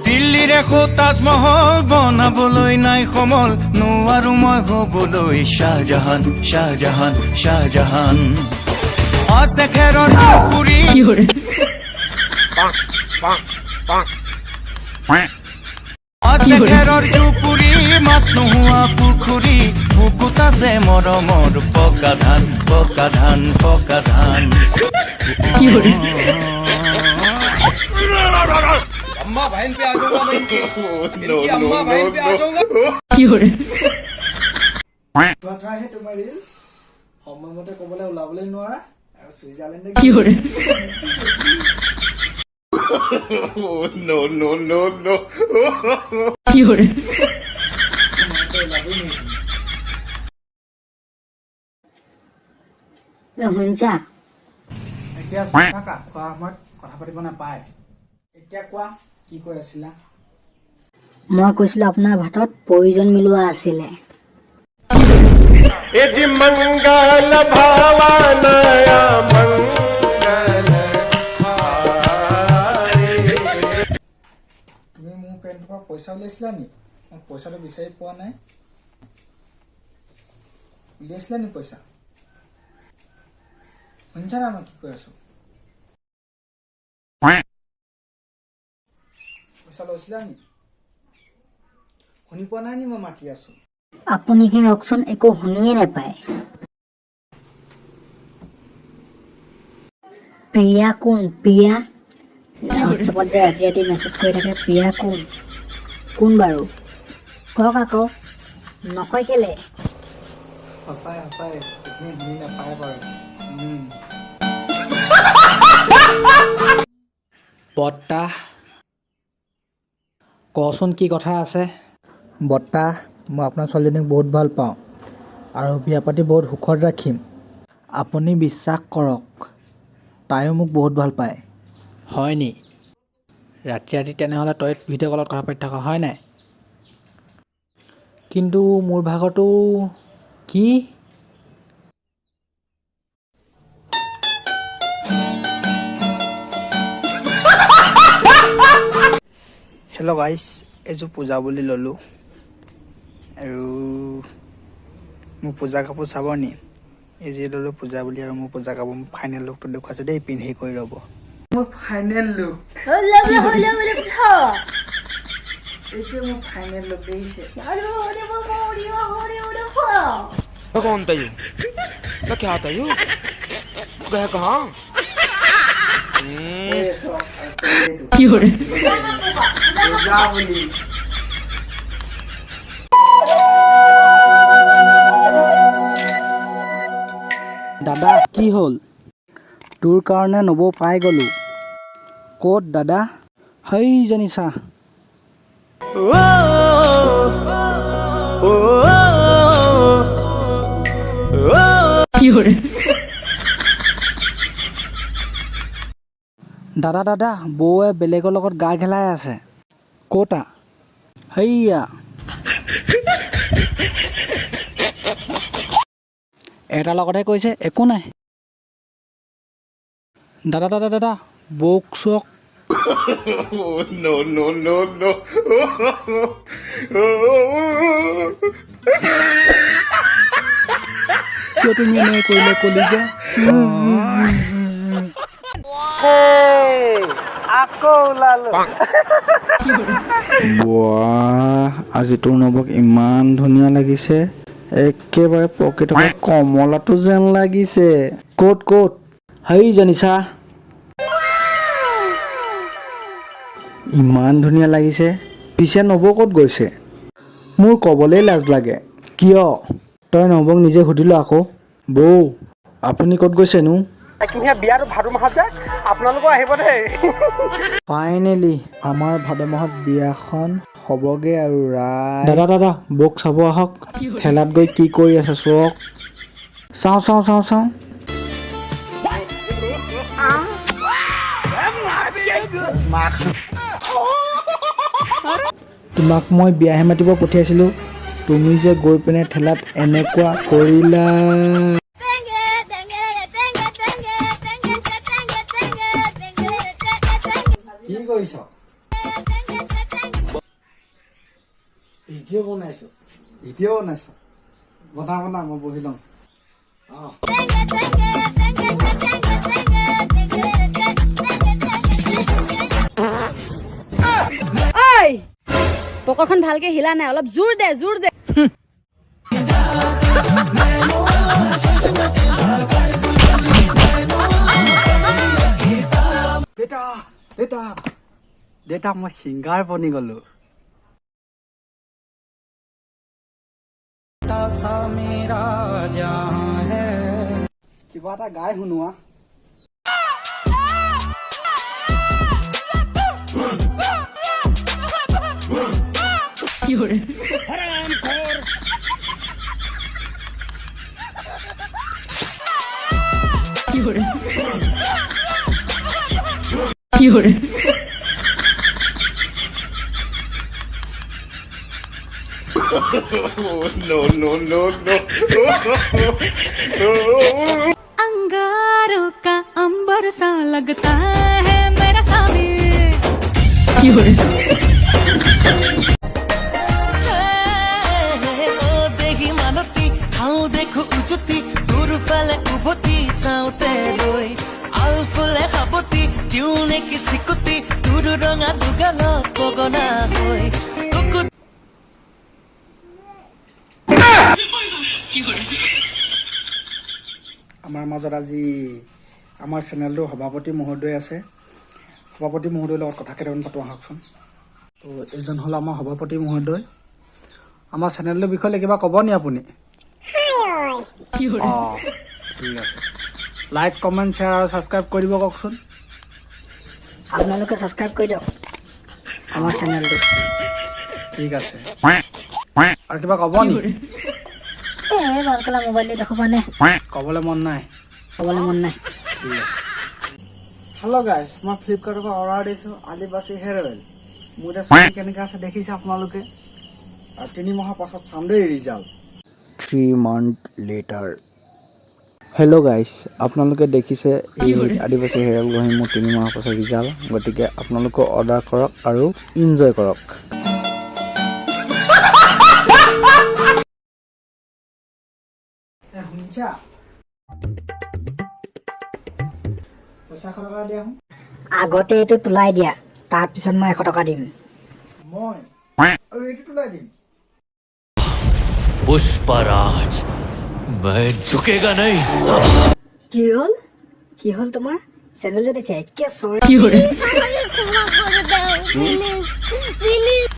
দিল্লীৰ এখো তাজমহল বনাবলৈ নাই সমল নোৱাৰো মই হবলৈ শাহজাহান শাহজাহান শাহজাহান আছে খেৰৰ পুখুৰী আছে খেৰৰ পুখুৰী মাছ নোহোৱা পুখুৰী বুকুত আছে মৰমৰ পকা ধান পকা ধান পকা ধান अम्मा बहन पे आ जाऊंगा मैं इनकी अम्मा बहन पे आ जाऊंगा হে তোমাৰ ৰিলছ সময়মতে ক'বলৈ ওলাবলৈ নোৱাৰা আৰু ছুইজাৰলেণ্ডে শুনিছা এতিয়া থাকা খোৱা সময়ত কথা পাতিব নাপায় এতিয়া কোৱা কি কৈ আছিলা মই কৈছিলোঁ আপোনাৰ ভাতত প্ৰয়োজন মিলোৱা আছিলে তুমি মোৰ পেণ্টৰ পৰা পইচা উলিয়াইছিলা নি মই পইচাটো বিচাৰি পোৱা নাই উলিয়াইছিলা নি পইচা শুনিছা না মই কি কৈ আছো পইচা লৈছিলা নি শুনি পোৱা নাই নি মই মাতি আছো আপুনি কি কওকচোন একো শুনিয়ে নাপায় প্ৰিয়া কোন প্ৰিয়া হোৱাটছএপত যে ৰাতি ৰাতি মেছেজ কৰি থাকে প্ৰিয়া কোন কোন বাৰু কওক আকৌ নকয় কেলে সঁচাই সঁচাই এইখিনি শুনি নাপায় বাৰু বৰ্তা কচোন কি কথা আছে বৰ্তা মই আপোনাৰ ছোৱালীজনীক বহুত ভাল পাওঁ আৰু বিয়া পাতি বহুত সুখত ৰাখিম আপুনি বিশ্বাস কৰক তাইও মোক বহুত ভাল পায় হয় নি ৰাতি ৰাতি তেনেহ'লে তই ভিডিঅ' কলত কথা পাতি থকা হয় নাই কিন্তু মোৰ ভাগতো কি হেল্ল' গাইছ এইযোৰ পূজা বুলি ল'লোঁ আৰু মোৰ পূজা কাপোৰ চাব নি এই যি ল'লোঁ পূজা বুলি আৰু মোৰ পূজা কাপোৰ মোৰ ফাইনেল লুকটো দেখুৱাইছোঁ দেই পিন্ধি কৰি ৰ'ব মোৰ ফাইনেল লুক এইটোৱে মোৰ ফাইনেল লুক দেখিছে कौन था यू मैं क्या था यू गया कहाँ পূজা বুলি দাদা কি হ'ল তোৰ কাৰণে নবৌ পাই গ'লোঁ ক'ত দাদা হেই জানিছা দাদা দাদা বৌৱে বেলেগৰ লগত গা খেলাই আছে ক'তা হেইয়া এটাৰ লগতহে কৈছে একো নাই দাদা দাদা দাদা বৌক চোৱক কিয় তুমি এনে কৰিলে কলি যে আজি তোৰ নবক ইমান ধুনীয়া লাগিছে একেবাৰে পকেটৰ পৰা কমলাটো যেন লাগিছে ক'ত ক'ত হেই জানিছা ইমান ধুনীয়া লাগিছে পিছে নবৌ ক'ত গৈছে মোৰ ক'বলৈ লাজ লাগে কিয় তই নবৌক নিজে সুধিলো আকৌ বৌ আপুনি ক'ত গৈছেনো ফাইনেলি আমাৰ ভাদ মাহত বিয়াখন হ'বগে আৰু ৰাই দাদা দাদা বৌক চাব আহক ঠেলাত গৈ কি কৰি আছে চোৱক চাওঁ চাওঁ চাওঁ চাওঁ তোমাক মই বিয়াহে মাতিব পঠিয়াইছিলোঁ তুমি যে গৈ পিনে ঠেলাত এনেকুৱা কৰিলা ভিডিঅ' বনাইছ বনা মই বহি লওঁ ঐ পকৰখন ভালকে হিলা নাই অলপ জোৰ দে দেউতা মই ছিংগাৰ বনি গলো কিবা এটা গাই শুনোৱা अंगारों का अंबर सा लगता है मेरा सामी ও দেহি মানতি হাও দেখো উজুতি দূর ফালে উভতি চাওঁতে ৰৈ আল ফুলে সাৱতি টিউনে কি চিকুতি তোৰ ৰঙা দুগালত পগনা হৈ আমাৰ মাজত আজি আমাৰ চেনেলটোৰ সভাপতি মহোদয় আছে সভাপতি মহোদয়ৰ লগত কথা কেইটামান পাতো আহকচোন তো এজন হ'ল আমাৰ সভাপতি মহোদয় আমাৰ চেনেলটোৰ বিষয়ে কিবা ক'ব নি আপুনি অঁ ঠিক আছে লাইক কমেণ্ট শ্বেয়াৰ আৰু ছাবস্ক্ৰাইব কৰি দিব কওকচোন আপোনালোকে ছাবস্ক্ৰাইব কৰি দিয়ক আমাৰ চেনেলটো ঠিক আছে আৰু কিবা ক'ব নি ভালকলা মোবাইলটো দেখুৱাব নে ক'বলৈ মন নাই ক'বলৈ মন নাই ঠিক আছে হেল্ল' গাইজ মই ফ্লিপকাৰ্টৰ পৰা অৰ্ডাৰ দিছোঁ আদিবাসী হেয়াৰ অইল মোৰ এতিয়া চুলি কেনেকৈ আছে দেখিছে আপোনালোকে আৰু 3 মাহৰ পাছত চাম দেই result 3 months later hello' guys আপোনালোকে দেখিছে এই আদিবাসী হেয়াৰ অইল ঘঁহি মোৰ 3 মাহৰ পাছত ৰিজাল্ট গতিকে আপোনালোকেও অৰ্ডাৰ কৰক আৰু ইনজয় কৰক শুনিছা পইচা 100 টকা দিয়া হওঁ আগতে এইটো তোলাই দিয়া তাৰপিছত মই 100 টকা দিম মই আৰু এইটো তোলাই দিম পুষ্পৰাজ मैं झुकेगा नहीं কি হ'ল তোমাৰ চেনেলটো দিছে একে চৰে ক্ষমা কৰে দাও